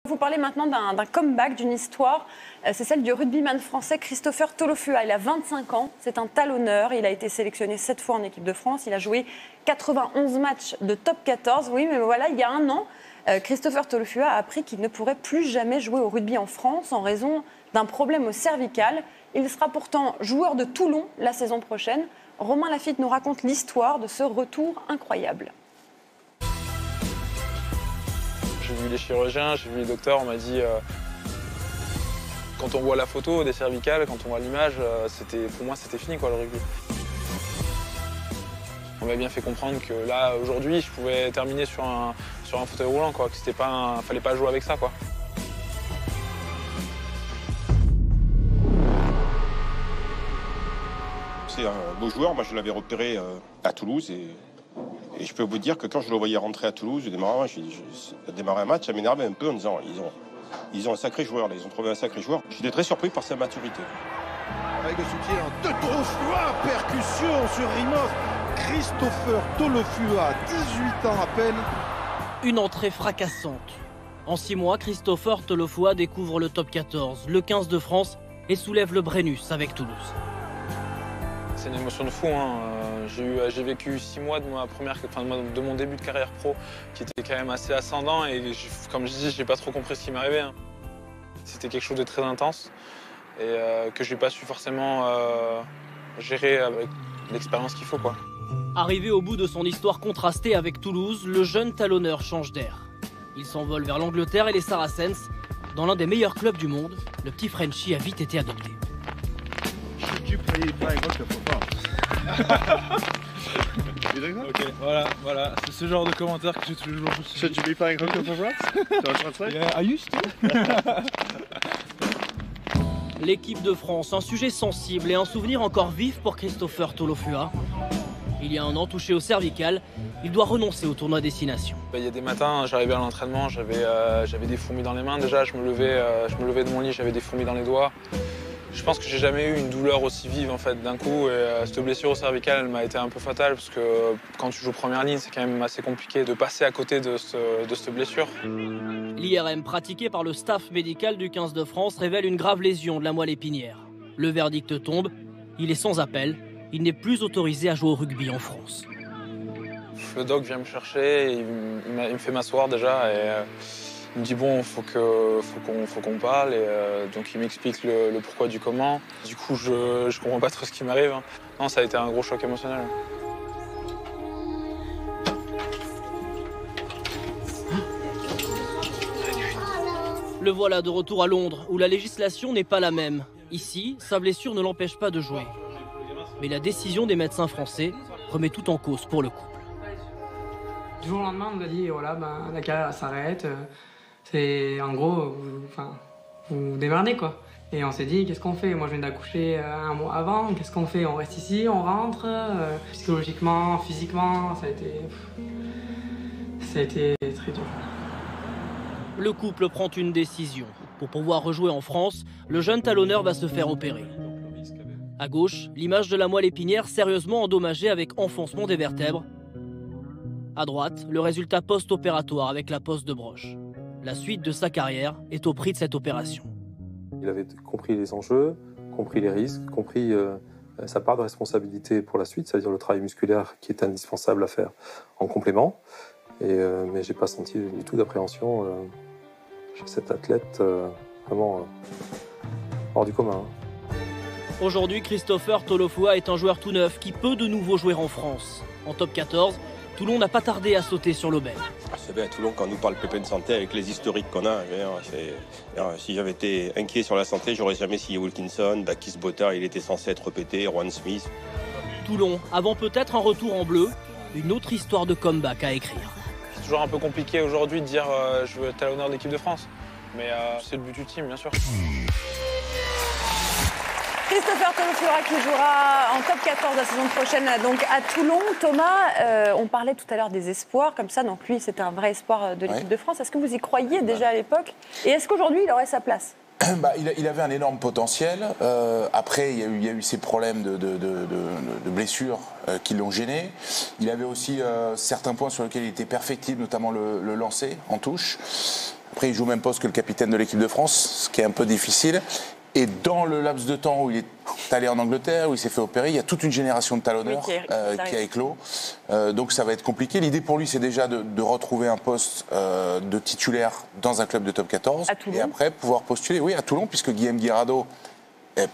Vous parlez maintenant d'un comeback, d'une histoire. C'est celle du rugbyman français Christopher Tolofua. Il a 25 ans, c'est un talonneur. Il a été sélectionné 7 fois en équipe de France. Il a joué 91 matchs de top 14. Oui, mais voilà, il y a un an, Christopher Tolofua a appris qu'il ne pourrait plus jamais jouer au rugby en France en raison d'un problème au cervical. Il sera pourtant joueur de Toulon la saison prochaine. Romain Lafitte nous raconte l'histoire de ce retour incroyable. J'ai vu les chirurgiens, j'ai vu les docteurs, on m'a dit quand on voit la photo des cervicales, quand on voit l'image, pour moi c'était fini quoi, le rugby. On m'a bien fait comprendre que là aujourd'hui je pouvais terminer sur un fauteuil roulant quoi, que fallait pas jouer avec ça quoi. C'est un beau joueur, moi je l'avais repéré à Toulouse et je peux vous dire que quand je le voyais rentrer à Toulouse, je démarrais un match, ça m'énervait un peu en disant ils ont un sacré joueur, là, ils ont trouvé un sacré joueur. J'étais très surpris par sa maturité. Avec le soutien de Tolofua, percussion sur Rimos, Christopher Tolofua, 18 ans à peine. Une entrée fracassante. En 6 mois, Christopher Tolofua découvre le top 14, le 15 de France et soulève le Brennus avec Toulouse. C'est une émotion de fou. Hein. J'ai vécu 6 mois de mon début de carrière pro qui était quand même assez ascendant et comme je dis, j'ai pas trop compris ce qui m'arrivait. Hein. C'était quelque chose de très intense et que j'ai pas su forcément gérer avec l'expérience qu'il faut quoi. Arrivé au bout de son histoire contrastée avec Toulouse, le jeune talonneur change d'air. Il s'envole vers l'Angleterre et les Saracens. Dans l'un des meilleurs clubs du monde, le petit Frenchie a vite été adopté. Ok, voilà, c'est ce genre de commentaire que j'ai tous les jours. Should you be playing hooker for France? Yeah, I used to. L'équipe de France, un sujet sensible et un souvenir encore vif pour Christopher Tolofua. Il y a un an, touché au cervical, il doit renoncer au tournoi destination. Il y a des matins, j'arrivais à l'entraînement, j'avais des fourmis dans les mains déjà, je me levais de mon lit, j'avais des fourmis dans les doigts. Je pense que j'ai jamais eu une douleur aussi vive en fait d'un coup et cette blessure au cervical elle m'a été un peu fatale parce que quand tu joues première ligne c'est quand même assez compliqué de passer à côté de cette blessure. L'IRM pratiqué par le staff médical du 15 de France révèle une grave lésion de la moelle épinière. Le verdict tombe, il est sans appel, il n'est plus autorisé à jouer au rugby en France. Le doc vient me chercher, il me fait m'asseoir déjà et il me dit bon, faut qu'on parle et donc il m'explique le pourquoi du comment. Du coup, je comprends pas trop ce qui m'arrive. Hein. Non, ça a été un gros choc émotionnel. Le voilà de retour à Londres, où la législation n'est pas la même. Ici, sa blessure ne l'empêche pas de jouer. Mais la décision des médecins français remet tout en cause pour le couple. Du jour au lendemain, on nous a dit voilà, la carrière s'arrête. C'est en gros, vous démerdez quoi. Et on s'est dit qu'est-ce qu'on fait? Moi je viens d'accoucher 1 mois avant, qu'est-ce qu'on fait? On reste ici, on rentre. Psychologiquement, physiquement, ça a été très dur. Le couple prend une décision. Pour pouvoir rejouer en France, le jeune talonneur va se faire opérer. À gauche, l'image de la moelle épinière sérieusement endommagée avec enfoncement des vertèbres. À droite, le résultat post-opératoire avec la pose de broche. La suite de sa carrière est au prix de cette opération. Il avait compris les enjeux, compris les risques, compris sa part de responsabilité pour la suite, c'est-à-dire le travail musculaire qui est indispensable à faire en complément. Mais j'ai pas senti du tout d'appréhension chez cet athlète vraiment hors du commun. Aujourd'hui, Christopher Tolofua est un joueur tout neuf qui peut de nouveau jouer en France. En top 14, Toulon n'a pas tardé à sauter sur l'aubaine. C'est bien, à Toulon, quand on nous parle pépin de santé avec les historiques qu'on a, si j'avais été inquiet sur la santé, j'aurais jamais signé Wilkinson, Dakis Botta, il était censé être pété, Juan Smith. Toulon, avant peut-être un retour en bleu, une autre histoire de comeback à écrire. C'est toujours un peu compliqué aujourd'hui de dire je veux être talonneur de l'équipe de France, mais c'est le but ultime bien sûr. Christopher Tolofua qui jouera en top 14 la saison prochaine donc à Toulon. Thomas, on parlait tout à l'heure des espoirs comme ça, donc lui c'était un vrai espoir de l'équipe de France. Est-ce que vous y croyiez déjà à l'époque? Et est-ce qu'aujourd'hui il aurait sa place? Il avait un énorme potentiel. Après, il y a eu ces problèmes de blessures qui l'ont gêné. Il avait aussi certains points sur lesquels il était perfectible, notamment le lancer en touche. Après, il joue au même poste que le capitaine de l'équipe de France, ce qui est un peu difficile. Et dans le laps de temps où il est allé en Angleterre, où il s'est fait opérer, il y a toute une génération de talonneurs qui a éclos. Donc ça va être compliqué. L'idée pour lui, c'est déjà de retrouver un poste de titulaire dans un club de top 14. Et après, pouvoir postuler, oui, à Toulon, puisque Guillaume Guirado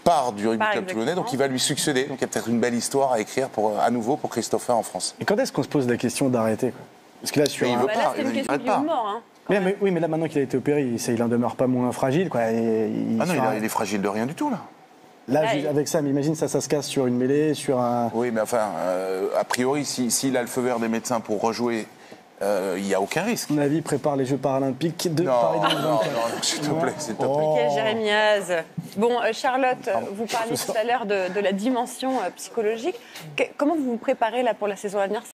part du rugby club toulonnais, donc il va lui succéder. Donc il y a peut-être une belle histoire à écrire à nouveau pour Christopher en France. Et quand est-ce qu'on se pose la question d'arrêter, quoi? Parce que là, sur il veut pas, c'est une question de mort, hein. Oui, mais là, maintenant qu'il a été opéré, il n'en demeure pas moins fragile, quoi. Il est fragile de rien du tout, là. Là, avec ça, mais imagine ça se casse sur une mêlée, sur un... Oui, mais enfin, a priori, s'il a le feu vert des médecins pour rejouer, il n'y a aucun risque. À mon avis, prépare les Jeux paralympiques de Paris 2024. Non, s'il te plaît, s'il te plaît. Michael Jérémiaz. Bon, Charlotte, vous parliez tout à l'heure de la dimension psychologique. Comment vous vous préparez là pour la saison à venir ?